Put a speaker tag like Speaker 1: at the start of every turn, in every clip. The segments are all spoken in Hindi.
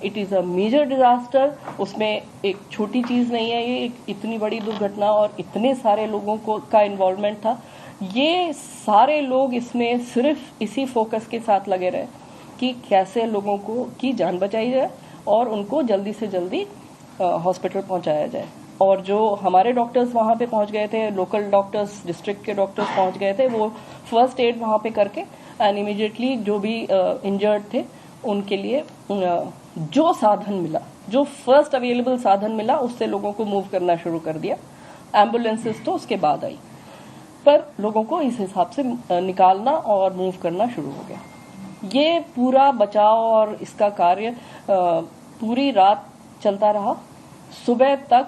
Speaker 1: It is a major disaster. उसमें एक छोटी चीज़ नहीं है, ये एक इतनी बड़ी दुर्घटना और इतने सारे लोगों को का इन्वॉल्वमेंट था। ये सारे लोग इसमें सिर्फ इसी फोकस के साथ लगे रहे कि कैसे लोगों को की जान बचाई जाए और उनको जल्दी से जल्दी हॉस्पिटल पहुंचाया जाए। और जो हमारे डॉक्टर्स वहाँ पे पहुंच गए थे, लोकल डॉक्टर्स, डिस्ट्रिक्ट के डॉक्टर्स पहुंच गए थे, वो फर्स्ट एड वहाँ पे करके एंड इमीडिएटली जो भी इंजर्ड थे उनके लिए जो साधन मिला, जो फर्स्ट अवेलेबल साधन मिला, उससे लोगों को मूव करना शुरू कर दिया। एम्बुलेंसेस तो उसके बाद आई, पर लोगों को इस हिसाब से निकालना और मूव करना शुरू हो गया। ये पूरा बचाव और इसका कार्य पूरी रात चलता रहा। सुबह तक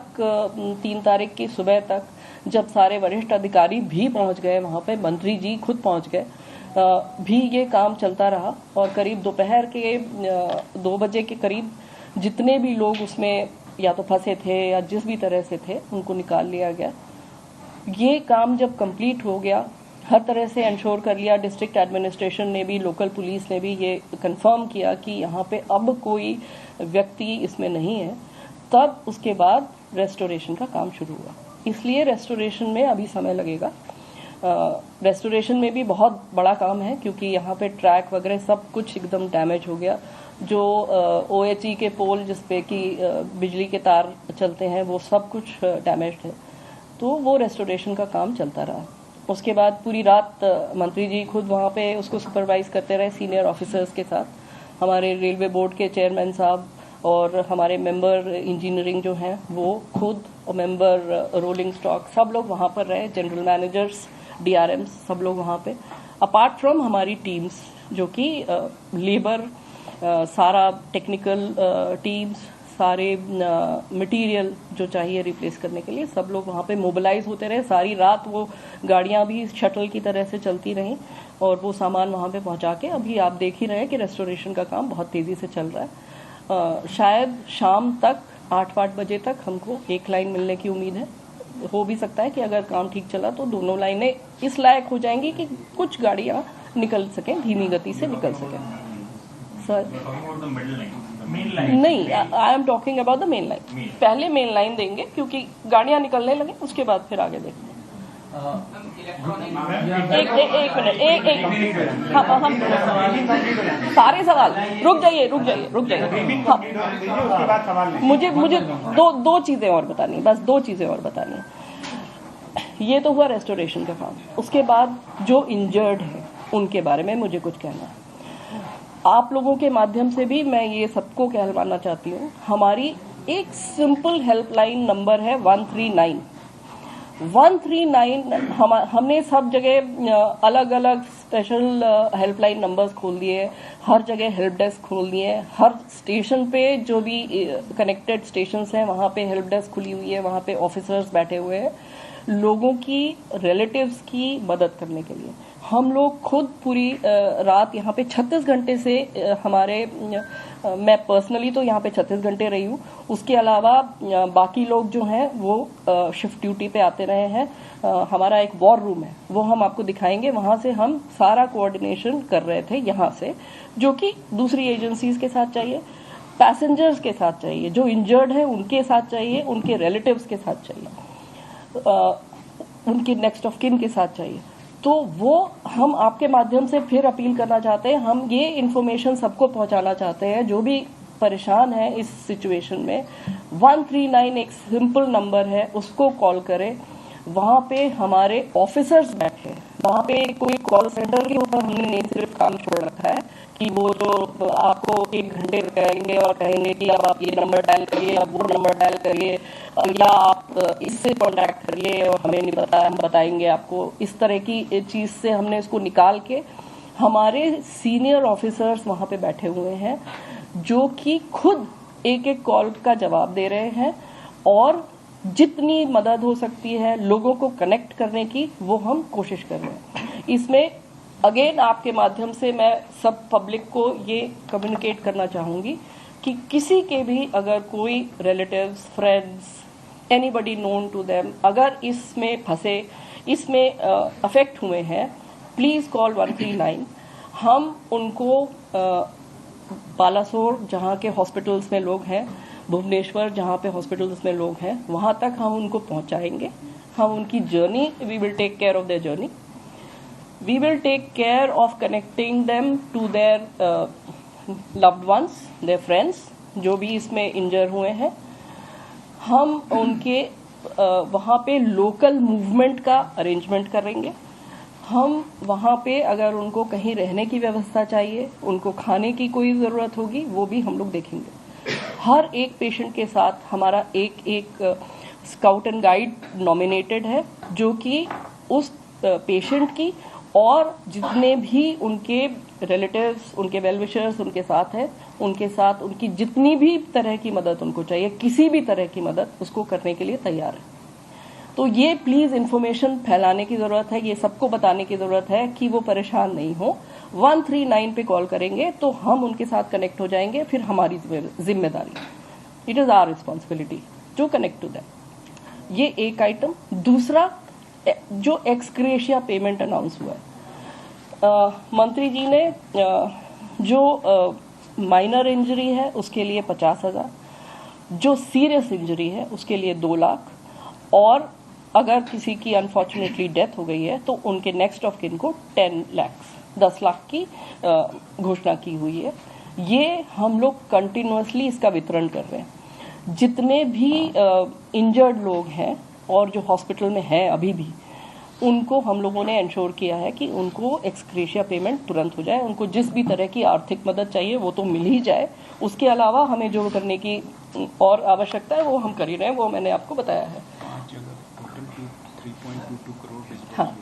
Speaker 1: 3 तारीख की सुबह तक जब सारे वरिष्ठ अधिकारी भी पहुंच गए वहां पे, मंत्री जी खुद पहुंच गए, भी ये काम चलता रहा। और करीब दोपहर के 2 बजे के करीब जितने भी लोग उसमें या तो फंसे थे या जिस भी तरह से थे उनको निकाल लिया गया। ये काम जब कंप्लीट हो गया, हर तरह से इंश्योर कर लिया, डिस्ट्रिक्ट एडमिनिस्ट्रेशन ने भी, लोकल पुलिस ने भी ये कंफर्म किया कि यहाँ पे अब कोई व्यक्ति इसमें नहीं है, तब उसके बाद रेस्टोरेशन का काम शुरू हुआ। इसलिए रेस्टोरेशन में अभी समय लगेगा। रेस्टोरेशन में भी बहुत बड़ा काम है क्योंकि यहाँ पे ट्रैक वगैरह सब कुछ एकदम डैमेज हो गया। जो OHE के पोल जिसपे कि बिजली के तार चलते हैं वो सब कुछ डैमेज्ड है, तो वो रेस्टोरेशन का काम चलता रहा। उसके बाद पूरी रात मंत्री जी खुद वहाँ पे उसको सुपरवाइज करते रहे सीनियर ऑफिसर्स के साथ। हमारे रेलवे बोर्ड के चेयरमैन साहब और हमारे मेंबर इंजीनियरिंग जो हैं वो खुद, और मेंबर रोलिंग स्टॉक, सब लोग वहाँ पर रहे, जनरल मैनेजर्स, DRMs, सब लोग वहाँ पे। अपार्ट फ्रॉम हमारी टीम्स जो कि लेबर, सारा टेक्निकल टीम्स, सारे मटेरियल जो चाहिए रिप्लेस करने के लिए, सब लोग वहाँ पे मोबिलाइज होते रहे। सारी रात वो गाड़ियाँ भी शटल की तरह से चलती रहीं और वो सामान वहाँ पे पहुँचा के अभी आप देख ही रहे हैं कि रेस्टोरेशन का काम बहुत तेज़ी से चल रहा है। शायद शाम तक 8-8 बजे तक हमको एक लाइन मिलने की उम्मीद है। हो भी सकता है कि अगर काम ठीक चला तो दोनों लाइनें इस लायक हो जाएंगी कि कुछ गाड़ियाँ निकल सकें, धीमी गति से निकल सकें। सर नहीं, I am talking about the main line. पहले मेन लाइन देंगे क्योंकि गाड़ियाँ निकलने लगे, उसके बाद फिर आगे देखेंगे। एक मिनट, हम सारे सवाल, रुक जाइए। मुझे दो चीजें और बतानी है, बस 2 चीजें और बतानी है। ये तो हुआ रेस्टोरेशन का काम। उसके बाद जो इंजर्ड है उनके बारे में मुझे कुछ कहना है। आप लोगों के माध्यम से भी मैं ये सबको कहलवाना चाहती हूँ, हमारी एक सिंपल हेल्पलाइन नंबर है 139। 139 हमने सब जगह अलग अलग स्पेशल हेल्पलाइन नंबर्स खोल दिए, हर जगह हेल्प डेस्क खोल दिए, हर स्टेशन पे जो भी कनेक्टेड स्टेशंस हैं वहाँ पे हेल्प डेस्क खुली हुई है, वहाँ पे ऑफिसर्स बैठे हुए हैं लोगों की, रिलेटिव्स की मदद करने के लिए। हम लोग खुद पूरी रात यहाँ पे 36 घंटे से हमारे, मैं पर्सनली तो यहाँ पे 36 घंटे रही हूँ, उसके अलावा बाकी लोग जो हैं वो शिफ्ट ड्यूटी पे आते रहे हैं। हमारा एक वॉर रूम है, वो हम आपको दिखाएंगे, वहाँ से हम सारा कोऑर्डिनेशन कर रहे थे यहाँ से, जो कि दूसरी एजेंसीज के साथ चाहिए, पैसेंजर्स के साथ चाहिए, जो इंजर्ड है उनके साथ चाहिए, उनके रिलेटिव्स के साथ चाहिए, उनके नेक्स्ट ऑफ किन के साथ चाहिए। तो वो हम आपके माध्यम से फिर अपील करना चाहते हैं, हम ये इन्फॉर्मेशन सबको पहुंचाना चाहते हैं जो भी परेशान है इस सिचुएशन में। 139 एक सिंपल नंबर है, उसको कॉल करें। वहाँ पे हमारे ऑफिसर्स बैठे हैं, वहाँ पे कोई कॉल सेंटर के ऊपर हमने नहीं सिर्फ काम छोड़ रखा है कि वो जो आपको 1 घंटे कहेंगे और कहेंगे कि अब आप ये नंबर डायल करिए, अब वो नंबर डायल करिए, या आप इससे कॉन्टैक्ट करिए और हमें नहीं पता, हम बताएंगे आपको। इस तरह की चीज़ से हमने इसको निकाल के हमारे सीनियर ऑफिसर्स वहाँ पे बैठे हुए हैं जो कि खुद एक एक कॉल का जवाब दे रहे हैं और जितनी मदद हो सकती है लोगों को कनेक्ट करने की वो हम कोशिश कर रहे हैं। इसमें अगेन आपके माध्यम से मैं सब पब्लिक को ये कम्युनिकेट करना चाहूँगी कि किसी के भी अगर कोई relatives, friends, anybody known to them अगर इसमें फंसे, इसमें अफेक्ट हुए हैं, प्लीज़ कॉल 139। हम उनको बालासोर जहाँ के हॉस्पिटल्स में लोग हैं, भुवनेश्वर जहाँ पे हॉस्पिटल्स में लोग हैं, वहाँ तक हम उनको पहुँचाएंगे। हम उनकी journey, we will take care of their journey, we will take care of connecting them to their loved ones, their friends जो भी इसमें इंजर हुए हैं। हम उनके वहाँ पे लोकल मूवमेंट का अरेंजमेंट करेंगे। हम वहाँ पे अगर उनको कहीं रहने की व्यवस्था चाहिए, उनको खाने की कोई ज़रूरत होगी, वो भी हम लोग देखेंगे। हर एक पेशेंट के साथ हमारा एक स्काउट एंड गाइड नॉमिनेटेड है, जो कि उस पेशेंट की और जितने भी उनके रिलेटिव्स, उनके वेल विशर्स उनके साथ है, उनके साथ उनकी जितनी भी तरह की मदद उनको चाहिए, किसी भी तरह की मदद उसको करने के लिए तैयार है। तो ये प्लीज इन्फॉर्मेशन फैलाने की जरूरत है, ये सबको बताने की जरूरत है कि वो परेशान नहीं हो। 139 पे कॉल करेंगे तो हम उनके साथ कनेक्ट हो जाएंगे, फिर हमारी जिम्मेदारी, it is our responsibility to connect to that. ये एक आइटम। दूसरा, जो एक्सग्रेशिया पेमेंट अनाउंस हुआ है, मंत्री जी ने जो माइनर इंजरी है उसके लिए 50,000, जो सीरियस इंजरी है उसके लिए 2 लाख, और अगर किसी की अनफॉर्चुनेटली डेथ हो गई है तो उनके नेक्स्ट ऑफ किन को 10 लाख की घोषणा की हुई है। ये हम लोग कंटिन्यूअसली इसका वितरण कर रहे हैं। जितने भी इंजर्ड लोग हैं और जो हॉस्पिटल में हैं अभी भी, उनको हम लोगों ने इंश्योर किया है कि उनको एक्सग्रेशिया पेमेंट तुरंत हो जाए। उनको जिस भी तरह की आर्थिक मदद चाहिए वो तो मिल ही जाए, उसके अलावा हमें जो करने की और आवश्यकता है वो हम कर ही रहे हैं, वो मैंने आपको बताया है। हाँ,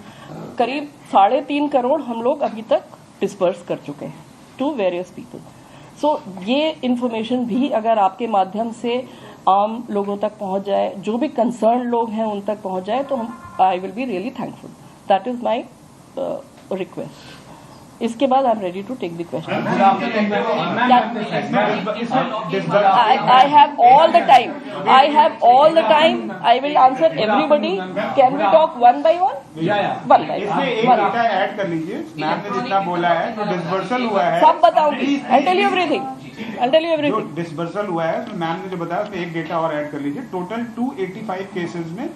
Speaker 1: करीब 3.5 करोड़ हम लोग अभी तक डिस्पर्स कर चुके हैं टू वेरियस पीपल। सो ये इंफॉर्मेशन भी अगर आपके माध्यम से आम लोगों तक पहुंच जाए, जो भी कंसर्न लोग हैं उन तक पहुंच जाए, तो I will be really thankful. That is my request. इसके बाद I am ready to take the question. I have all the time, I have all the time, I will answer everybody. Can we talk one by one? One by one.
Speaker 2: एक डेटा ऐड कर लीजिए, मैम ने जितना बोला है, जो डिस्बर्सल हुआ है
Speaker 1: सब बताऊंगी। I tell you everything, I tell you everything.
Speaker 2: जो डिस्बर्सल हुआ है तो मैम ने जो बताया उसमें एक डेटा और ऐड कर लीजिए। टोटल 285 केसेस में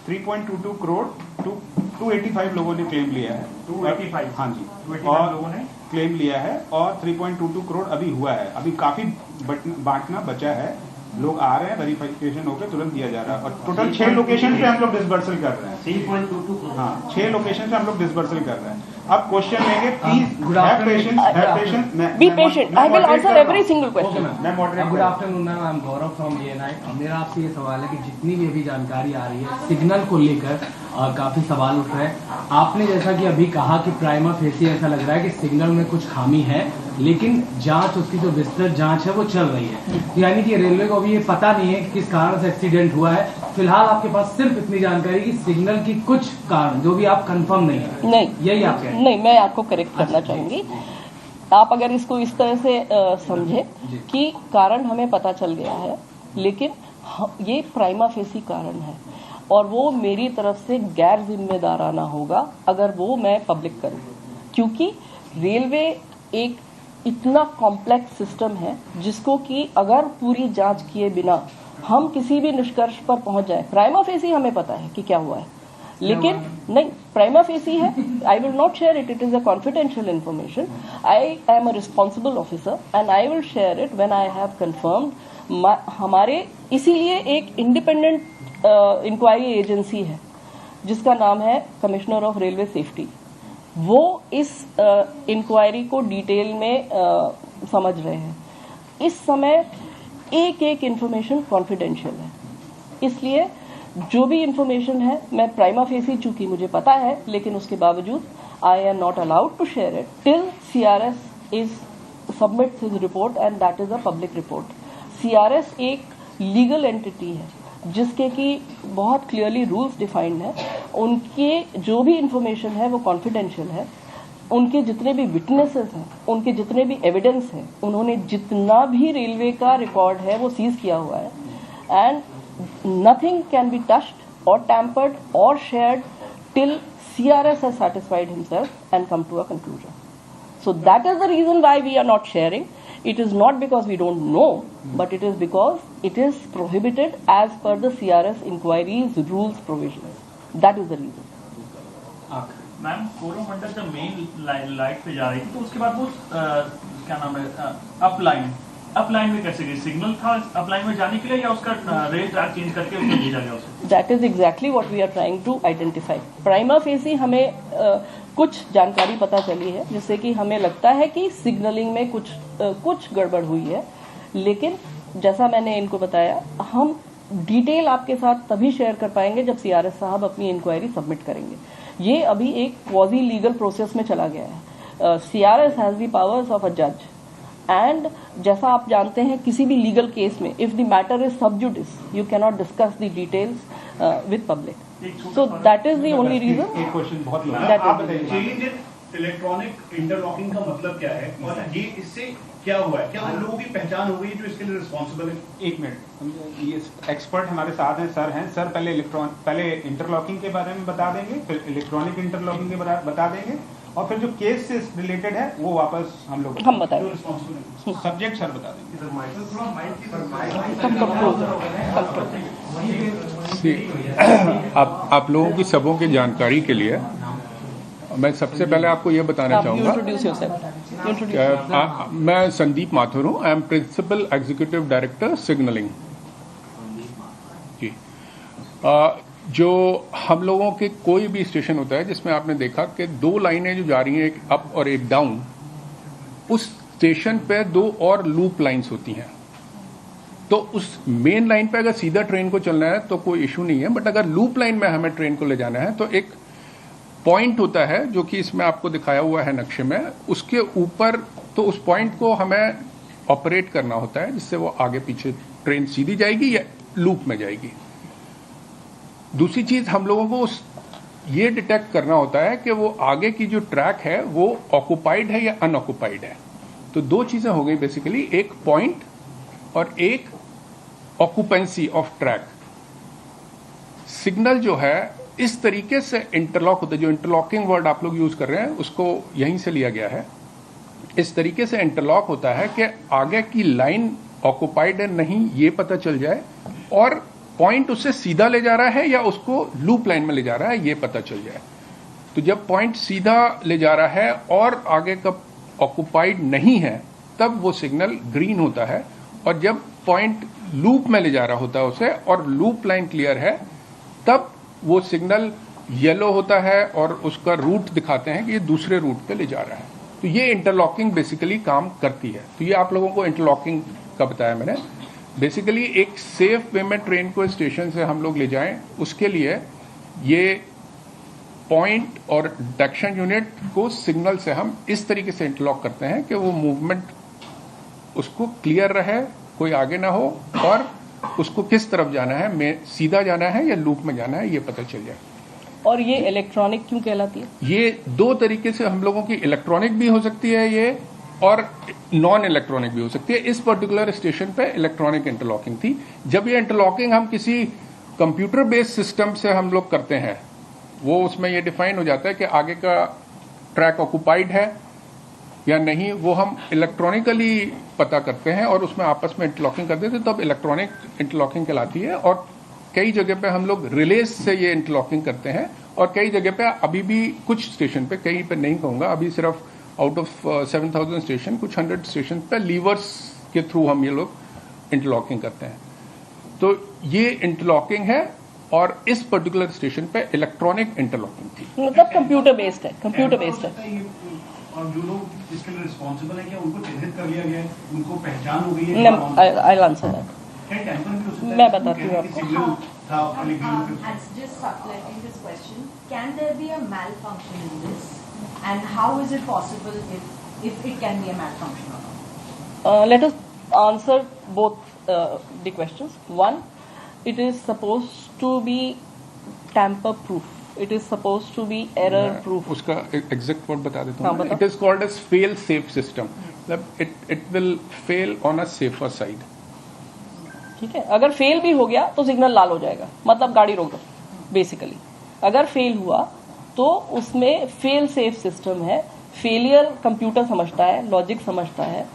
Speaker 2: 3.22 करोड़ 285 लोगों ने क्लेम लिया है।
Speaker 3: 285?
Speaker 2: हाँ जी,
Speaker 3: 285 लोगों ने
Speaker 2: क्लेम लिया है और 3.22 करोड़ अभी हुआ है। अभी काफी बांटना बचा है। लोग आ रहे हैं, वेरिफिकेशन होकर तुरंत दिया जा रहा है। और टोटल 6 लोकेशन पे हम लोग डिस्बर्सल कर रहे हैं।
Speaker 3: 3.22 करोड़।
Speaker 2: हाँ, 6 लोकेशन पे हम लोग डिस्बर्सल कर रहे हैं। अब क्वेश्चन लेंगे, please have patience, have patience.
Speaker 1: Be patient, I will answer every single question.
Speaker 2: मैं moderate.
Speaker 4: Good afternoon ma'am, I am Gaurav from DNI। मेरा आपसे ये सवाल है कि जितनी भी अभी जानकारी आ रही है सिग्नल को लेकर, काफी सवाल उठ रहे हैं। आपने जैसा कि अभी कहा कि प्राइमा फेसी ऐसा लग रहा है कि सिग्नल में कुछ खामी है, लेकिन जांच, उसकी जो विस्तृत जांच है वो चल रही है, यानी कि रेलवे को अभी ये पता नहीं है कि किस कारण से एक्सीडेंट हुआ है। फिलहाल आपके पास सिर्फ इतनी जानकारी कि सिग्नल की कुछ कारण जो भी आप कंफर्म नहीं है।
Speaker 1: नहीं,
Speaker 4: यही आप कह रहे हैं?
Speaker 1: नहीं, मैं आपको करेक्ट करना चाहूंगी। आप अगर इसको इस तरह से समझे कि कारण हमें पता चल गया है, लेकिन ये प्राइमा फेसी कारण है और वो मेरी तरफ से गैर जिम्मेदाराना होगा अगर वो मैं पब्लिक करूं, क्योंकि रेलवे एक इतना कॉम्प्लेक्स सिस्टम है जिसको कि अगर पूरी जांच किए बिना हम किसी भी निष्कर्ष पर पहुंच जाए, प्राइमा फेसी हमें पता है कि क्या हुआ है, लेकिन नहीं, प्राइमा फेसी है, I will not share it, it is a confidential information. I am a responsible officer and I will share it when I have confirmed. हमारे इसीलिए एक इंडिपेंडेंट इंक्वायरी एजेंसी है जिसका नाम है कमिश्नर ऑफ रेलवे सेफ्टी। वो इस इंक्वायरी को डिटेल में समझ रहे हैं। इस समय एक एक इन्फॉर्मेशन कॉन्फिडेंशियल है, इसलिए जो भी इन्फॉर्मेशन है मैं प्राइमा फेसी, चूंकि मुझे पता है, लेकिन उसके बावजूद I am not allowed to share it till CRS is submits his report and that is a public report. CRS एक लीगल एंटिटी है जिसके कि बहुत क्लियरली रूल्स डिफाइंड है। उनके जो भी इंफॉर्मेशन है वो कॉन्फिडेंशियल है। उनके जितने भी विटनेसेस हैं, उनके जितने भी एविडेंस हैं, उन्होंने जितना भी रेलवे का रिकॉर्ड है वो सीज किया हुआ है and nothing can be touched or tampered or shared till CRS has satisfied himself and come to a conclusion. So that is the reason why we are not sharing. It is not because we don't know, but it is because it is prohibited as per the CRS inquiries rules provisions. That is the reason.
Speaker 3: Ma'am Coromandel जब मेन लाइट पे जा रही थी तो उसके बाद वो क्या नाम है अपलाइन में कैसे गई? सिग्नल था अपलाइन में जाने के लिए या उसका रेल ट्रैक चेंज करके उसको भेजा गया उसे?
Speaker 1: That is exactly what we are trying to identify. Prima facie हमें कुछ जानकारी पता चली है जिससे कि हमें लगता है कि सिग्नलिंग में कुछ गड़बड़ हुई है, लेकिन जैसा मैंने इनको बताया, हम डिटेल आपके साथ तभी शेयर कर पाएंगे जब CRS साहब अपनी इंक्वायरी सबमिट करेंगे. ये अभी एक क्वाजी लीगल प्रोसेस में चला गया है. CRS has the powers of a जज, एंड जैसा आप जानते हैं किसी भी लीगल केस में if the matter is sub judice you can not discuss the details with public. So that is the only reason.
Speaker 2: एक क्वेश्चन बहुत लंबा
Speaker 1: That
Speaker 2: है, आप
Speaker 1: is-
Speaker 2: बताइए.
Speaker 5: चेंज इन इलेक्ट्रॉनिक इंटरलॉकिंग का मतलब क्या है और ये इससे क्या हुआ है? क्या उन लोगों की पहचान हो गई जो इसके लिए रिस्पॉन्सिबल है?
Speaker 2: एक मिनट, ये एक्सपर्ट हमारे साथ हैं, सर हैं. सर पहले इंटरलॉकिंग के बारे में बता देंगे, फिर इलेक्ट्रॉनिक इंटरलॉकिंग के बारे में बता देंगे, और फिर जो केस से रिलेटेड है वो वापस हम लोग
Speaker 1: हम बताएंगे.
Speaker 5: रिस्पॉन्सिबल है
Speaker 2: सब्जेक्ट सर बता देंगे.
Speaker 6: आप लोगों की सबों की जानकारी के लिए मैं सबसे पहले आपको ये बताना
Speaker 1: आप
Speaker 6: चाहूँगा.
Speaker 1: Introduce yourself.
Speaker 6: मैं संदीप माथुर हूँ. I am principal executive director signalling ji. जो हम लोगों के कोई भी स्टेशन होता है जिसमें आपने देखा कि दो लाइनें जो जा रही हैं, एक अप और एक डाउन, उस स्टेशन पे दो और लूप लाइंस होती हैं. तो उस मेन लाइन पे अगर सीधा ट्रेन को चलना है तो कोई इशू नहीं है, बट अगर लूप लाइन में हमें ट्रेन को ले जाना है तो एक पॉइंट होता है जो कि इसमें आपको दिखाया हुआ है नक्शे में, उसके ऊपर तो उस पॉइंट को हमें ऑपरेट करना होता है जिससे वो आगे पीछे ट्रेन सीधी जाएगी या लूप में जाएगी. दूसरी चीज हम लोगों को ये डिटेक्ट करना होता है कि वो आगे की जो ट्रैक है वो ऑक्युपाइड है या अनऑक्युपाइड है. तो दो चीजें हो गई बेसिकली, एक पॉइंट और एक ऑक्युपेंसी ऑफ ट्रैक. सिग्नल जो है इस तरीके से इंटरलॉक होता है, जो इंटरलॉकिंग वर्ड आप लोग यूज कर रहे हैं उसको यहीं से लिया गया है. इस तरीके से इंटरलॉक होता है कि आगे की लाइन ऑक्युपाइड है नहीं ये पता चल जाए, और पॉइंट उसे सीधा ले जा रहा है या उसको लूप लाइन में ले जा रहा है ये पता चल जाए. तो जब पॉइंट सीधा ले जा रहा है और आगे का ऑक्युपाइड नहीं है तब वो सिग्नल ग्रीन होता है, और जब पॉइंट लूप में ले जा रहा होता है उसे और लूप लाइन क्लियर है तब वो सिग्नल येलो होता है और उसका रूट दिखाते हैं कि ये दूसरे रूट पे ले जा रहा है. तो ये इंटरलॉकिंग बेसिकली काम करती है. तो ये आप लोगों को इंटरलॉकिंग का बताया मैंने. बेसिकली एक सेफ वे में ट्रेन को स्टेशन से हम लोग ले जाएं, उसके लिए ये पॉइंट और डिटेक्शन यूनिट को सिग्नल से हम इस तरीके से इंटरलॉक करते हैं कि वो मूवमेंट उसको क्लियर रहे, कोई आगे ना हो, और उसको किस तरफ जाना है, में सीधा जाना है या लूप में जाना है ये पता चल जाए.
Speaker 1: और ये इलेक्ट्रॉनिक क्यों कहलाती है?
Speaker 6: ये दो तरीके से हम लोगों की इलेक्ट्रॉनिक भी हो सकती है ये, और नॉन इलेक्ट्रॉनिक भी हो सकती है. इस पर्टिकुलर स्टेशन पे इलेक्ट्रॉनिक इंटरलॉकिंग थी. जब ये इंटरलॉकिंग हम किसी कंप्यूटर बेस्ड सिस्टम से हम लोग करते हैं, वो उसमें ये डिफाइन हो जाता है कि आगे का ट्रैक ऑक्युपाइड है या नहीं, वो हम इलेक्ट्रॉनिकली पता करते हैं और उसमें आपस में इंटरलॉकिंग करते थे, तब इलेक्ट्रॉनिक इंटरलॉकिंग कहलाती है. और कई जगह पे हम लोग रिलेज से ये इंटरलॉकिंग करते हैं, और कई जगह पे अभी भी कुछ स्टेशन पे, कहीं पे नहीं कहूंगा, अभी सिर्फ आउट ऑफ 7,000 स्टेशन, कुछ 100 स्टेशन पे लीवर्स के थ्रू हम ये लोग इंटरलॉकिंग करते हैं. तो ये इंटरलॉकिंग है, और इस पर्टिकुलर स्टेशन पे इलेक्ट्रॉनिक इंटरलॉकिंग थी.
Speaker 1: मतलब कंप्यूटर बेस्ड है, कंप्यूटर बेस्ड है.
Speaker 5: और जो लोग इसके लिए रिस्पॉन्सिबल है क्या उनको चिन्हित कर लिया गया है, उनको पहचान हो गई है?
Speaker 1: I answer that.
Speaker 5: क्या टैंपर भी हो सकता है?
Speaker 1: मैं बताती हूँ आपको.
Speaker 5: सिग्नल था पहले ग्रीन पे.
Speaker 7: And just supplementing this question, can there be a malfunction in this? And how is it possible if it can be a malfunction or not?
Speaker 1: Let us answer both the questions. One, it is supposed to be tamper proof. It is supposed to be error proof.
Speaker 6: उसका एग्जैक्ट वर्ड बता देता
Speaker 1: हाँ,
Speaker 6: हूँ.
Speaker 1: बताओ.
Speaker 6: It is called as fail safe system. मतलब it will fail on a safer side.
Speaker 1: ठीक है, अगर फेल भी हो गया तो सिग्नल लाल हो जाएगा, मतलब गाड़ी रोक दो बेसिकली. अगर फेल हुआ तो उसमें फेल सेफ सिस्टम है. फेलियर कंप्यूटर समझता है, लॉजिक समझता है,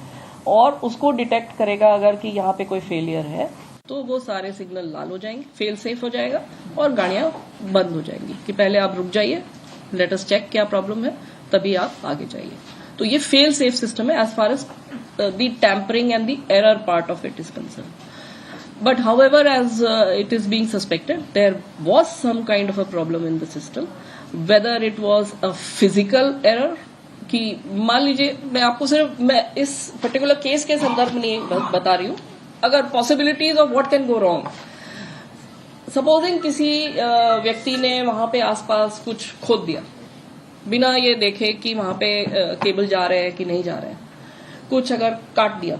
Speaker 1: और उसको डिटेक्ट करेगा अगर कि यहाँ पे कोई फेलियर है, तो वो सारे सिग्नल लाल हो जाएंगे, फेल सेफ हो जाएगा और गाड़ियां बंद हो जाएंगी कि पहले आप रुक जाइए, लेट अस चेक क्या प्रॉब्लम है, तभी आप आगे जाइए। तो ये फेल सेफ सिस्टम है as far as the tampering and the error part of it is concern. But however, as it is being suspected, there was some kind of a problem in the system. Whether it was a physical error, कि मान लीजिए मैं आपको सिर्फ मैं इस पर्टिकुलर केस के संदर्भ में नहीं बता रही हूँ, अगर possibilities of what can go wrong, supposing किसी व्यक्ति ने वहां पे आसपास कुछ खोद दिया बिना ये देखे कि वहां पे केबल जा रहे हैं कि नहीं जा रहे हैं, कुछ अगर काट दिया,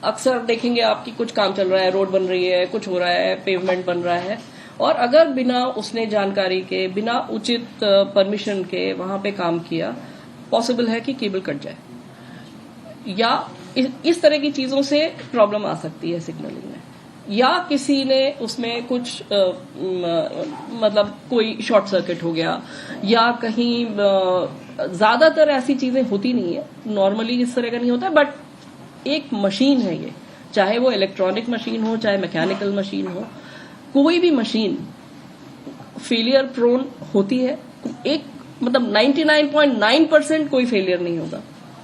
Speaker 1: अक्सर देखेंगे आपकी कुछ काम चल रहा है, रोड बन रही है, कुछ हो रहा है, पेवमेंट बन रहा है, और अगर बिना उसने जानकारी के, बिना उचित परमिशन के वहां पे काम किया, पॉसिबल है कि केबल कट जाए या इस तरह की चीजों से प्रॉब्लम आ सकती है सिग्नलिंग में, या किसी ने उसमें कुछ मतलब कोई शॉर्ट सर्किट हो गया, या कहीं ज्यादातर ऐसी चीजें होती नहीं है, नॉर्मली इस तरह का नहीं होता, बट एक मशीन है ये, चाहे वो इलेक्ट्रॉनिक मशीन हो चाहे मैकेनिकल मशीन हो, कोई भी मशीन फेलियर प्रोन होती है। एक मतलब 99.9% कोई फेलियर नहीं होगा,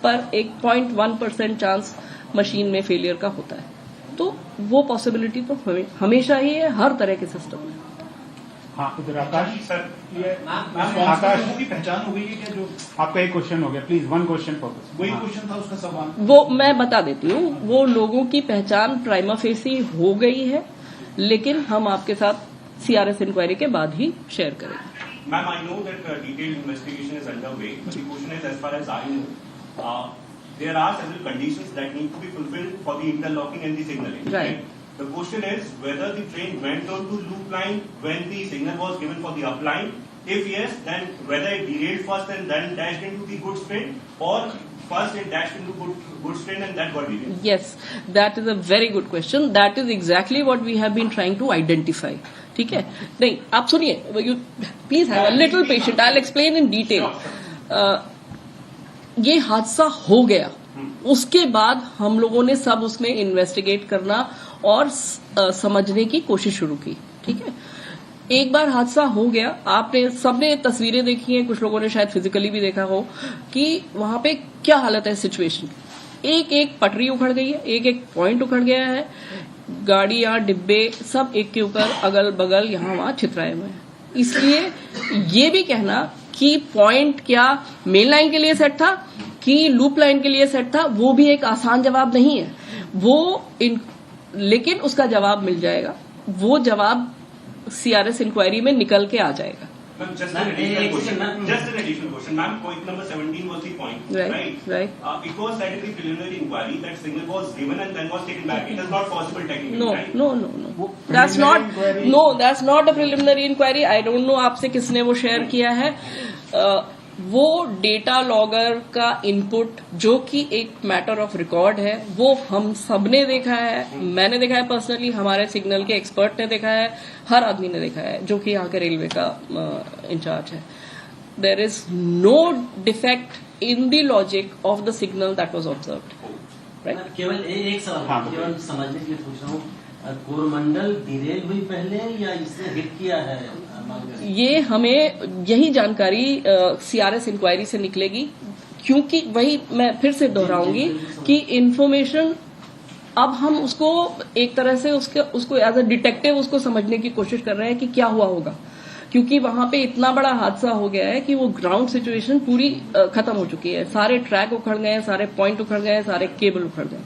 Speaker 1: पर एक 0.1% चांस मशीन में फेलियर का होता है, तो वो पॉसिबिलिटी तो हमेशा ही है हर तरह के सिस्टम में।
Speaker 2: हाँ, इधर आकाश
Speaker 5: सर, ये
Speaker 2: आकाश
Speaker 5: की पहचान हो गई है क्या? जो
Speaker 2: आपका एक क्वेश्चन हो गया, प्लीज वन क्वेश्चन फोकस।
Speaker 5: वही क्वेश्चन था उसका सवाल,
Speaker 1: वो मैं बता देती हूँ, वो लोगों की पहचान प्राइमा फेसी हो गई है, लेकिन हम आपके साथ CRS इंक्वायरी के बाद ही शेयर करेंगे।
Speaker 8: Ma'am, I know that detailed investigation is underway, but the question is, as far as I know, there are several conditions that need to be fulfilled for the interlocking and the signaling.
Speaker 1: Right.
Speaker 8: The question is whether the train went on to loop line when the signal was given for the up line. If yes, then whether it derailed first and then dashed into the goods train, or first it dashed into goods train and then got derailed.
Speaker 1: Yes, that is a very good question. That is exactly what we have been trying to identify. ठीक है, नहीं आप सुनिए, you please have a little patience. I'll explain in detail. ये हादसा हो गया, उसके बाद हम लोगों ने सब उसमें इन्वेस्टिगेट करना और समझने की कोशिश शुरू की। ठीक है, एक बार हादसा हो गया, आपने सबने तस्वीरें देखी हैं, कुछ लोगों ने शायद फिजिकली भी देखा हो कि वहां पे क्या हालत है सिचुएशन। एक एक पटरी उखड़ गई है, एक एक पॉइंट उखड़ गया है, गाड़ियां डिब्बे सब एक के ऊपर अगल बगल यहाँ वहां छितराए हुए हैं। इसलिए ये भी कहना कि पॉइंट क्या मेन लाइन के लिए सेट था कि लूप लाइन के लिए सेट था, वो भी एक आसान जवाब नहीं है वो लेकिन उसका जवाब मिल जाएगा, वो जवाब CRS इंक्वायरी में निकल के आ जाएगा।
Speaker 8: Ma'am, just an additional question. Ma'am, point number 17 was the point, right?
Speaker 1: Right.
Speaker 8: It was said in the preliminary inquiry that signal was given and then was taken back. It is not possible technically,
Speaker 1: No,
Speaker 8: right?
Speaker 1: no. That's not a preliminary inquiry. I don't know आपसे किसने वो शेयर किया है। वो डेटा लॉगर का इनपुट जो कि एक मैटर ऑफ रिकॉर्ड है, वो हम सबने देखा है, मैंने देखा है पर्सनली, हमारे सिग्नल के एक्सपर्ट ने देखा है, हर आदमी ने देखा है जो कि यहाँ के रेलवे का इंचार्ज है। There is no defect in the logic of the signal that was observed, right.
Speaker 9: केवल एक सवाल केवल समझने के लिए पूछ रहा हूँ, कोरमंडल डिरेल हुई पहले या इसने हिट किया है?
Speaker 1: ये हमें यही जानकारी CRS इंक्वायरी से निकलेगी, क्योंकि वही मैं फिर से दोहराऊंगी कि इन्फॉर्मेशन अब हम उसको एक तरह से उसको एज अ डिटेक्टिव उसको समझने की कोशिश कर रहे हैं कि क्या हुआ होगा, क्योंकि वहां पे इतना बड़ा हादसा हो गया है कि वो ग्राउंड सिचुएशन पूरी खत्म हो चुकी है, सारे ट्रैक उखड़ गए हैं, सारे पॉइंट उखड़ गए हैं, सारे केबल उखड़ गए।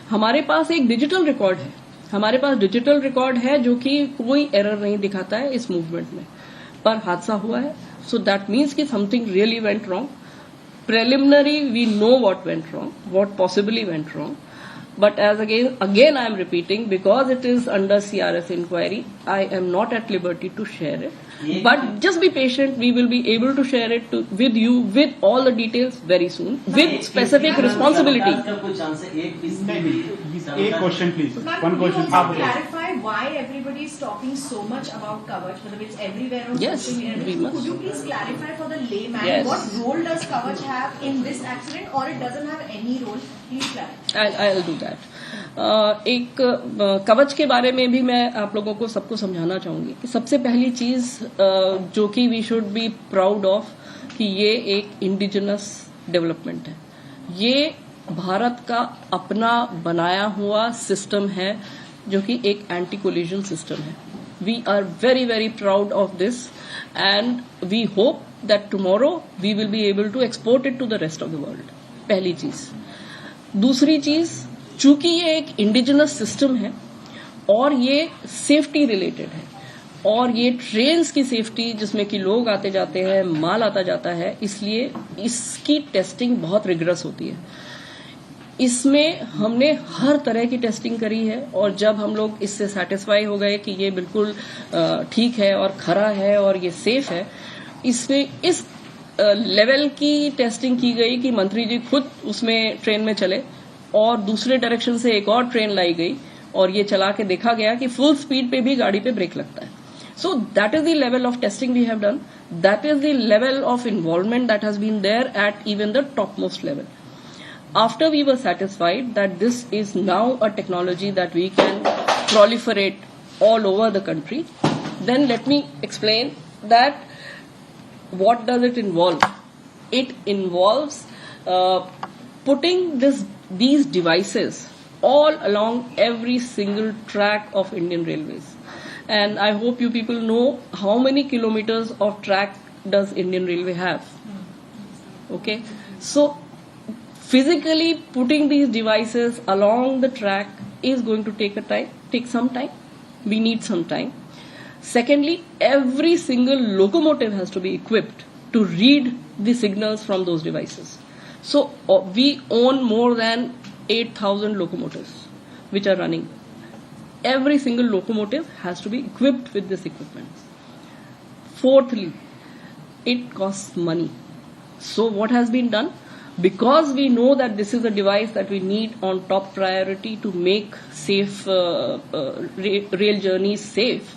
Speaker 1: हमारे पास एक डिजिटल रिकॉर्ड है, हमारे पास डिजिटल रिकॉर्ड है जो कि कोई एरर नहीं दिखाता है इस मूवमेंट में, पर हादसा हुआ है, सो दैट मीन्स कि something really went wrong. Preliminary we know what went wrong, what possibly went wrong, but as again I am repeating, because it is under CRS inquiry, I am not at liberty to share it, but just be patient, we will be able to share it with you with all the details very soon with specific responsibility.
Speaker 2: एक question please, one question.
Speaker 7: clarify clarify why everybody is talking so much about Kavach? Because it's everywhere on
Speaker 1: Yes,
Speaker 7: social media.
Speaker 1: we must.
Speaker 7: Could you please clarify for the layman
Speaker 1: Yes.
Speaker 7: what role does Kavach have in this accident, or it doesn't have any role? Please clarify.
Speaker 1: I'll do that. एक कवच के बारे में भी मैं आप लोगों को सबको समझाना चाहूंगी कि सबसे पहली चीज जो कि we should be proud of कि ये एक इंडिजिनस डेवलपमेंट है. ये भारत का अपना बनाया हुआ सिस्टम है जो कि एक एंटी कोलिजन सिस्टम है. We are very very proud of this and we hope that tomorrow we will be able to export it to the rest of the world. पहली चीज. दूसरी चीज, चूंकि ये एक इंडिजिनस सिस्टम है और ये सेफ्टी रिलेटेड है और ये ट्रेन्स की सेफ्टी जिसमें कि लोग आते जाते हैं, माल आता जाता है, इसलिए इसकी टेस्टिंग बहुत रिगरस होती है. इसमें हमने हर तरह की टेस्टिंग करी है और जब हम लोग इससे सेटिस्फाई हो गए कि ये बिल्कुल ठीक है और खरा है और ये सेफ है, इसमें इस लेवल की टेस्टिंग की गई कि मंत्री जी खुद उसमें ट्रेन में चले और दूसरे डायरेक्शन से एक और ट्रेन लाई गई और ये चला के देखा गया कि फुल स्पीड पे भी गाड़ी पे ब्रेक लगता है. So that is the level of testing we have done. That is the level of involvement that has been there at even the topmost level. After we were satisfied that this is now a technology that we can proliferate all over the country, then let me explain that what does it involve? It involves putting these devices all along every single track of Indian Railways. And I hope you people know how many kilometers of track does Indian Railway have. Okay, so physically putting these devices along the track is going to take some time. We need some time. Secondly, every single locomotive has to be equipped to read the signals from those devices. So we own more than 8,000 locomotives which are running. Every single locomotive has to be equipped with this equipment. Fourthly, it costs money. So what has been done? Because we know that this is a device that we need on top priority to make safe rail journeys safe,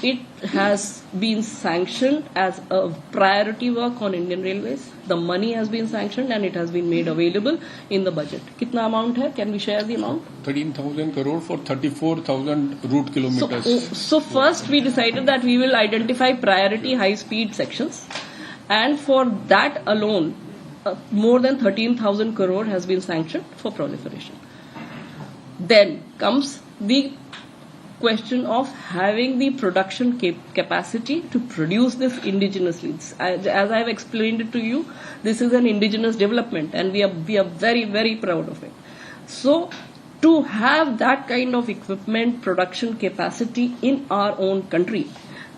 Speaker 1: it has been sanctioned as a priority work on Indian Railways. The money has been sanctioned and it has been made available in the budget. Kitna amount hai? Can we share the amount?
Speaker 6: 13,000 crore for 34,000 route kilometers.
Speaker 1: So first we decided that we will identify priority high speed sections, and for that alone more than 13,000 crore has been sanctioned for proliferation. Then comes the question of having the production capacity to produce this indigenously. As I have explained it to you, this is an indigenous development and we are very, very proud of it. So to have that kind of equipment production capacity in our own country,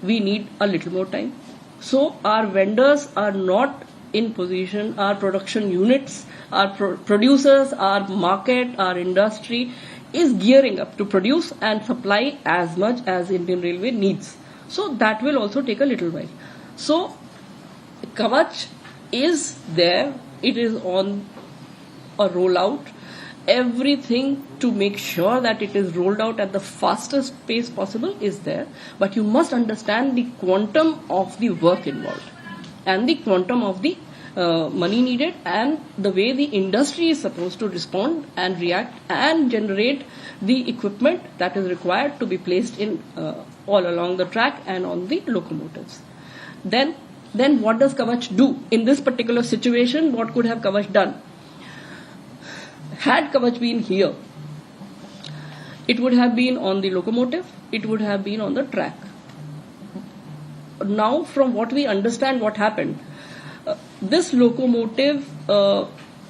Speaker 1: we need a little more time. So our vendors are not in position, our production units, our producers, our market, our industry is gearing up to produce and supply as much as Indian Railway needs. So that will also take a little while. So Kavach is there, it is on a rollout. Everything to make sure that it is rolled out at the fastest pace possible is there, but you must understand the quantum of the work involved and the quantum of the money needed and the way the industry is supposed to respond and react and generate the equipment that is required to be placed in all along the track and on the locomotives. Then what does Kavach do? In this particular situation, what could have Kavach done? Had Kavach been here, it would have been on the locomotive, it would have been on the track. Now, from what we understand what happened, this locomotive,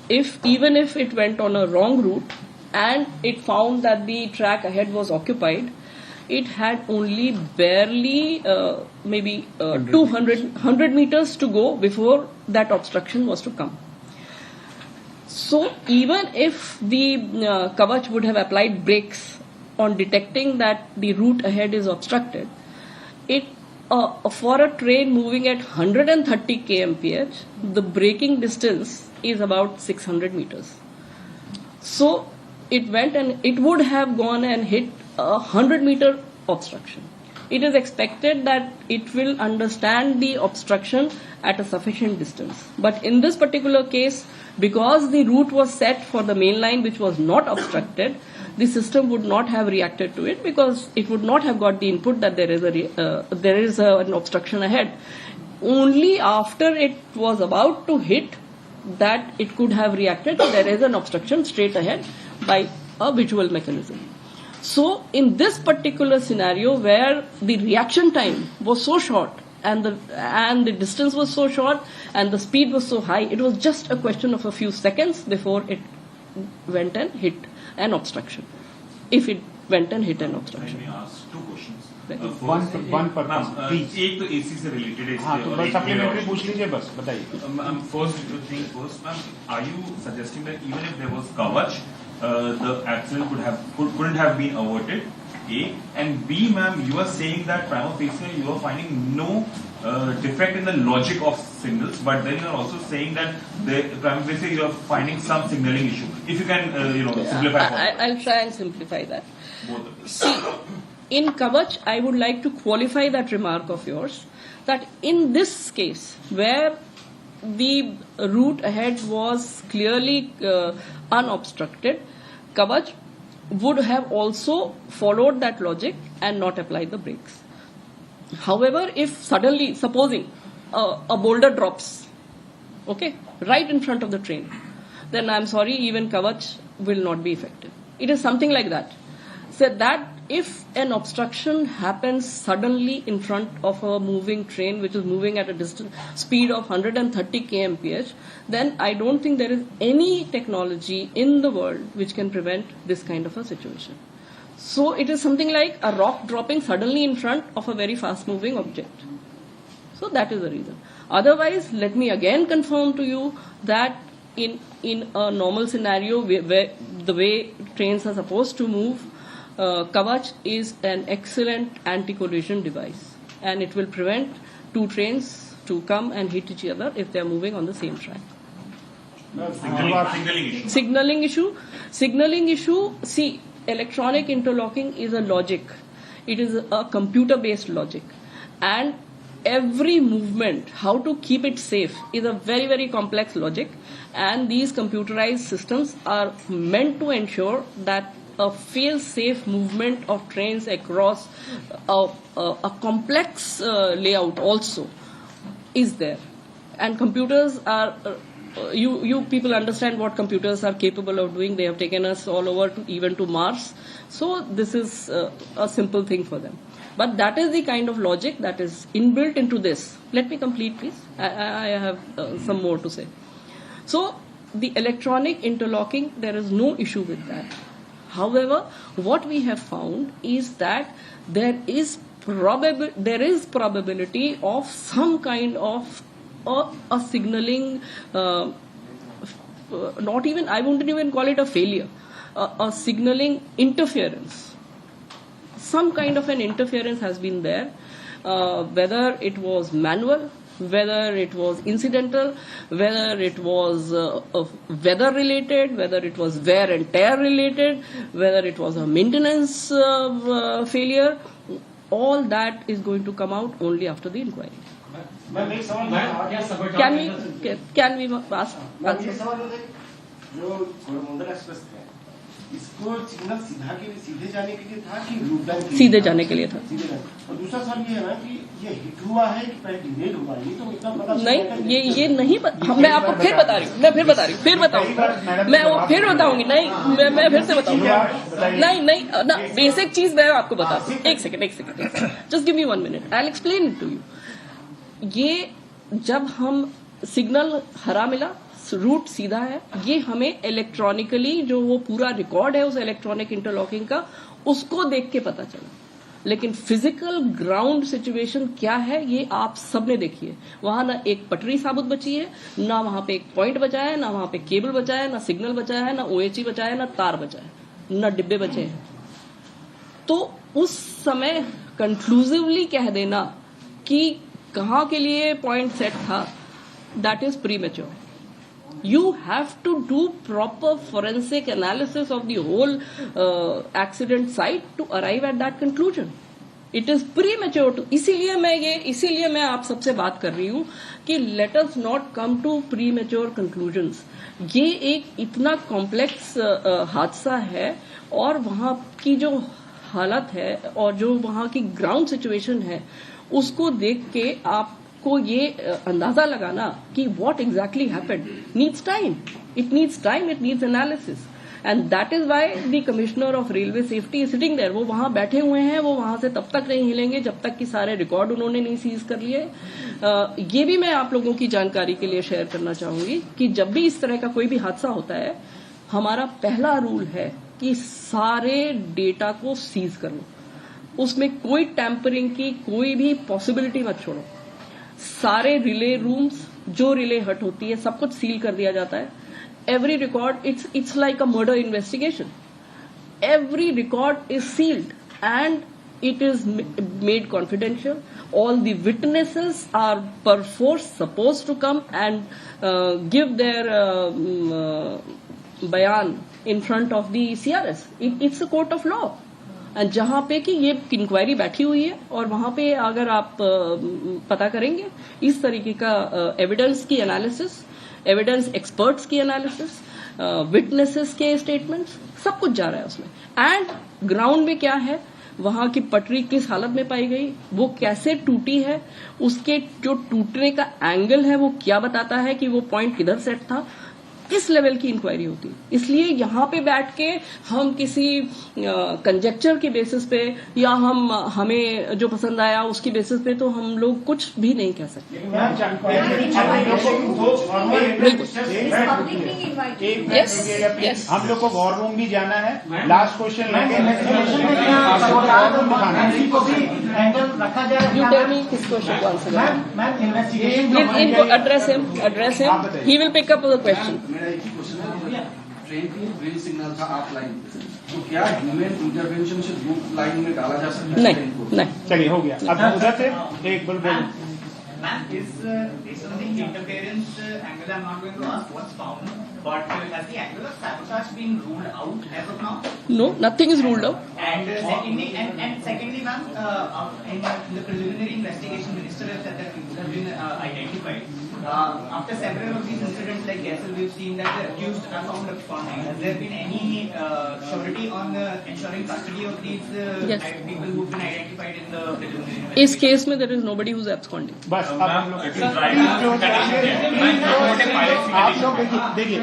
Speaker 1: even if it went on a wrong route and it found that the track ahead was occupied, it had only barely maybe 100 meters to go before that obstruction was to come. So even if the Kavach would have applied brakes on detecting that the route ahead is obstructed, it for a train moving at 130 kmph, the braking distance is about 600 meters. So it went and it would have gone and hit 100-meter obstruction. It is expected that it will understand the obstruction at a sufficient distance. But in this particular case, because the route was set for the main line which was not obstructed, the system would not have reacted to it because it would not have got the input that there is an obstruction ahead. Only after it was about to hit that it could have reacted, there is an obstruction straight ahead by a visual mechanism. So in this particular scenario where the reaction time was so short and the distance was so short and the speed was so high, it was just a question of a few seconds before it went and hit an obstruction. If it went and hit an obstruction.
Speaker 10: Let me ask two questions.
Speaker 2: one per please.
Speaker 10: एक तो AC से related है.
Speaker 2: हाँ, तो बस supplementary पूछ लीजिए बस बताइए.
Speaker 10: First, ma'am, are you suggesting that even if there was Kavach, the accident couldn't have been averted? A, and B, ma'am, you are saying that prima facie you are finding no defect in the logic of signals, but then you are also saying that the prima facie you are finding some signaling issue. If you can, simplify.
Speaker 1: I'll try and simplify that.
Speaker 10: Both of them.
Speaker 1: See, in Kavach, I would like to qualify that remark of yours, that in this case, where the route ahead was clearly unobstructed, Kavach would have also followed that logic and not applied the brakes. However, if suddenly, supposing a boulder drops, okay, right in front of the train, then I'm sorry, even Kavach will not be effective. It is something like that. So that if an obstruction happens suddenly in front of a moving train which is moving at a distance speed of 130 kmph, then I don't think there is any technology in the world which can prevent this kind of a situation. So it is something like a rock dropping suddenly in front of a very fast moving object. So that is the reason. Otherwise, let me again confirm to you that in a normal scenario where the way trains are supposed to move, Kavach is an excellent anti-collision device, and it will prevent two trains to come and hit each other if they are moving on the same track. Signaling issue. See, electronic interlocking is a logic. It is a computer-based logic, and every movement, how to keep it safe, is a very, very complex logic. And these computerized systems are meant to ensure that a fail-safe movement of trains across a complex layout also is there. And computers are, you people understand what computers are capable of doing. They have taken us all over even to Mars. So this is a simple thing for them. But that is the kind of logic that is inbuilt into this. Let me complete, please. I have some more to say. So the electronic interlocking, there is no issue with that. However, what we have found is that there is probability of some kind of a signaling, not even, I wouldn't even call it a failure, a signaling interference. Some kind of an interference has been there, whether it was manual, whether it was incidental, whether it was weather related, whether it was wear and tear related, whether it was a maintenance failure, all that is going to come out only after the inquiry. Can we ask?
Speaker 11: इसको सिग्नल सीधे जाने के लिए था कि रूट लाइन
Speaker 1: सीधे जाने के लिए था।
Speaker 11: और दूसरा सवाल ये है ना कि ये हिट हुआ है कि पहले डिलेड हुआ है, ये तो इतना पता
Speaker 1: नहीं, ये नहीं मैं आपको फिर बता रही हूँ, मैं फिर बताऊंगी, मैं फिर बताऊंगी, नहीं मैं फिर से बताऊंगी, नहीं ना, बेसिक चीज मैं आपको बताती हूँ। एक second, just give me 1 minute, I will explain it to you. ये जब हम सिग्नल हरा मिला, रूट सीधा है, ये हमें इलेक्ट्रॉनिकली जो वो पूरा रिकॉर्ड है उस इलेक्ट्रॉनिक इंटरलॉकिंग का, उसको देख के पता चला। लेकिन फिजिकल ग्राउंड सिचुएशन क्या है ये आप सबने देखी है। वहां ना एक पटरी साबुत बची है, ना वहां पे एक पॉइंट बचा है, ना वहां पे केबल बचा है, ना सिग्नल बचा है, ना OHE बचा है, ना तार बचा है, ना डिब्बे बचे हैं। तो उस समय कंक्लूसिवली कह देना कि कहाँ के लिए पॉइंट सेट था, that is premature. You have to do proper forensic analysis of the whole accident site to arrive at that conclusion. It is premature to, इसीलिए मैं आप सबसे बात कर रही हूँ कि let us not come to premature conclusions. ये एक इतना कॉम्प्लेक्स हादसा है और वहाँ की जो हालत है और जो वहाँ की ग्राउंड सिचुएशन है उसको देख के आपको ये अंदाजा लगाना कि what exactly happened needs time. It needs time, it needs analysis. And that is why the Commissioner of Railway Safety is sitting there. वो वहाँ बैठे हुए हैं, वो वहाँ से तब तक नहीं हिलेंगे जब तक कि सारे रिकॉर्ड उन्होंने नहीं सीज कर लिए। ये भी मैं आप लोगों की जानकारी के लिए शेयर करना चाहूंगी कि जब भी इस तरह का कोई भी हादसा होता है, हमारा पहला रूल है कि सारे डेटा को सीज कर लो, उसमें कोई टैंपरिंग की कोई भी पॉसिबिलिटी मत छोड़ो। सारे रिले रूम्स, जो रिले हट होती है, सब कुछ सील कर दिया जाता है। Every record, it's like a murder investigation. Every record is sealed and it is made confidential. All the witnesses are perforce supposed to come and give their bayan in front of the CRS. It's a court of law. And जहाँ पे कि ये इंक्वायरी बैठी हुई है और वहाँ पे अगर आप पता करेंगे इस तरीके का एविडेंस की एनालिसिस, एविडेंस एक्सपर्ट्स की एनालिसिस, विटनेसेस के स्टेटमेंट्स, सब कुछ जा रहा है उसमें। एंड ग्राउंड में क्या है, वहां की पटरी किस हालत में पाई गई, वो कैसे टूटी है, उसके जो टूटने का एंगल है वो क्या बताता है कि वो पॉइंट किधर सेट था, इस लेवल की इंक्वायरी होती है। इसलिए यहाँ पे बैठ के हम किसी कंजेक्चर के बेसिस पे या हमें जो पसंद आया उसकी बेसिस पे तो हम लोग कुछ भी नहीं कह सकते। यस,
Speaker 2: हम लोग को वॉर रूम भी जाना है। Last question
Speaker 1: You tell me his question once again. Iनको address him. He will pick up the question.
Speaker 12: मेरा एक ही क्वेश्चन है, ट्रेन की ग्रीन सिग्नल था ऑफ लाइन, तो क्या ह्यूमन इंटरवेंशन से ग्रुप लाइन में डाला जा सकता है?
Speaker 1: नहीं।
Speaker 2: चलिए हो गया। अब उधर से एक बोल
Speaker 13: Ma'am, is something interference angle? I'm not going to ask what's found, but has the angle of sabotage been ruled out as of now?
Speaker 1: No, nothing is ruled out.
Speaker 13: And secondly, ma'am, in the preliminary investigation, Minister has said that it has been identified. After several of these incidents like Gaisel, we've seen that the accused are found absconding. Has there been any surety on ensuring custody of these people who've been identified in the preliminary investigation?
Speaker 1: इस केस में there is nobody who's absconding.
Speaker 2: बस आप लोग देखिए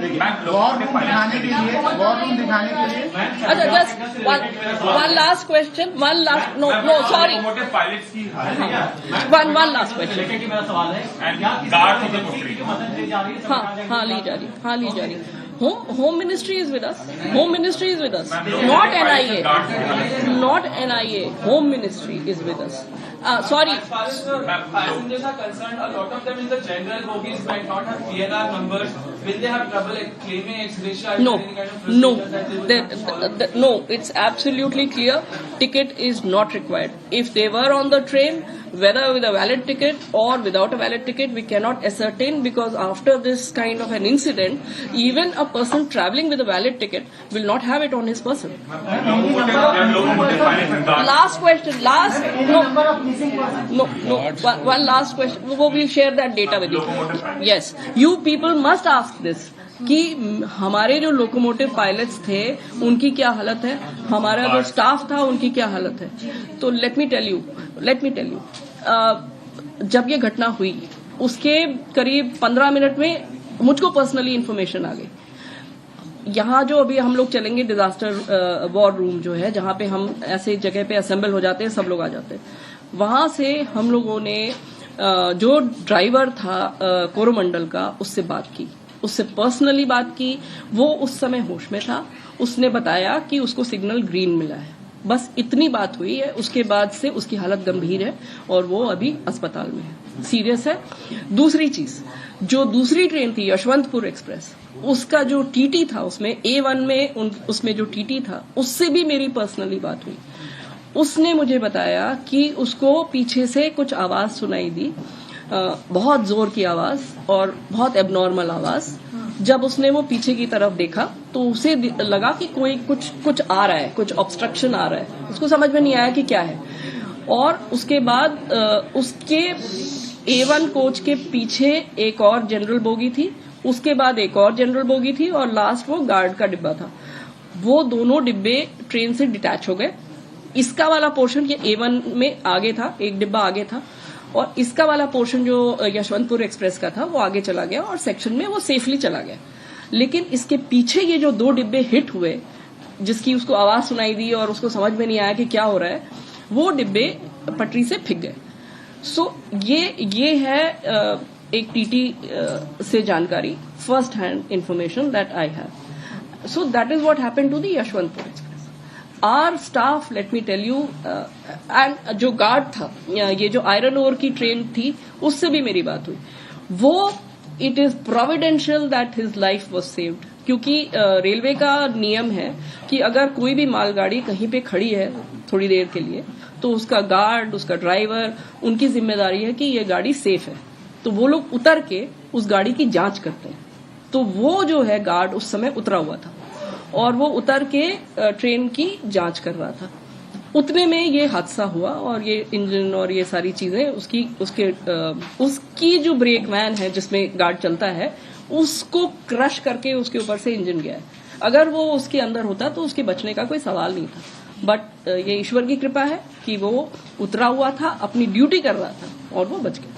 Speaker 2: वॉर रूम दिखाने के लिए
Speaker 1: अच्छा, just one last question, no, sorry. One last question.
Speaker 3: मेरा सवाल है,
Speaker 1: हाँ, ली जा रही। Home Ministry is with us. Not NIA. Home Ministry is with us. Sorry.
Speaker 14: As far as passengers are concerned, a lot of them in the general bogies might not have PNR numbers. Will they have trouble claiming ex gratia?
Speaker 1: No. It's absolutely clear. Ticket is not required. If they were on the train, whether with a valid ticket or without a valid ticket, we cannot ascertain, because after this kind of an incident, even a person traveling with a valid ticket will not have it on his person. Last question. One last question. We'll share that data with you. Yes, you people must ask this. कि हमारे जो लोकोमोटिव पायलट्स थे उनकी क्या हालत है, हमारा जो स्टाफ था उनकी क्या हालत है। तो लेट मी टेल यू, जब ये घटना हुई उसके करीब 15 मिनट में मुझको पर्सनली इन्फॉर्मेशन आ गई। यहाँ जो अभी हम लोग चलेंगे डिजास्टर वॉर रूम जो है, जहाँ पे हम ऐसे जगह पे असेंबल हो जाते हैं, सब लोग आ जाते हैं, वहां से हम लोगों ने जो ड्राइवर था कोरोमंडल का उससे बात की, उससे पर्सनली बात की। वो उस समय होश में था, उसने बताया कि उसको सिग्नल ग्रीन मिला है, बस इतनी बात हुई है। उसके बाद से उसकी हालत गंभीर है और वो अभी अस्पताल में है, सीरियस है। दूसरी चीज, जो दूसरी ट्रेन थी यशवंतपुर एक्सप्रेस, उसका जो टीटी था उसमें A1 में उसमें जो टीटी था उससे भी मेरी पर्सनली बात हुई। उसने मुझे बताया कि उसको पीछे से कुछ आवाज सुनाई दी, बहुत जोर की आवाज और बहुत एबनॉर्मल आवाज, जब उसने वो पीछे की तरफ देखा तो उसे लगा कि कोई कुछ आ रहा है, कुछ ऑब्स्ट्रक्शन आ रहा है। उसको समझ में नहीं आया कि क्या है। और उसके बाद उसके A1 कोच के पीछे एक और जनरल बोगी थी, उसके बाद एक और जनरल बोगी थी और लास्ट वो गार्ड का डिब्बा था। वो दोनों डिब्बे ट्रेन से डिटैच हो गए। इसका वाला पोर्शन ये A1 में आगे था, एक डिब्बा आगे था, और इसका वाला पोर्शन जो यशवंतपुर एक्सप्रेस का था वो आगे चला गया और सेक्शन में वो सेफली चला गया। लेकिन इसके पीछे ये जो 2 डिब्बे हिट हुए, जिसकी उसको आवाज सुनाई दी और उसको समझ में नहीं आया कि क्या हो रहा है, वो डिब्बे पटरी से फिक गए। सो ये है एक टीटी से जानकारी, first hand information that I have. So that is what happened to the Yesvantpur express. Our staff, let me tell you, and जो गार्ड था, ये जो आयरन ओर की ट्रेन थी, उससे भी मेरी बात हुई। वो it is providential that his life was saved, क्योंकि रेलवे का नियम है कि अगर कोई भी मालगाड़ी कहीं पे खड़ी है थोड़ी देर के लिए, तो उसका गार्ड, उसका ड्राइवर, उनकी जिम्मेदारी है कि ये गाड़ी सेफ है। तो वो लोग उतर के उस गाड़ी की जांच करते हैं। तो वो जो है गार्ड उस समय उतरा हुआ था और वो उतर के ट्रेन की जांच कर रहा था। उतने में ये हादसा हुआ और ये इंजन और ये सारी चीजें उसकी जो ब्रेक वैन है जिसमें गार्ड चलता है, उसको क्रश करके उसके ऊपर से इंजन गया है। अगर वो उसके अंदर होता तो उसके बचने का कोई सवाल नहीं था। बट ये ईश्वर की कृपा है कि वो उतरा हुआ था, अपनी ड्यूटी कर रहा था और वो बच गया।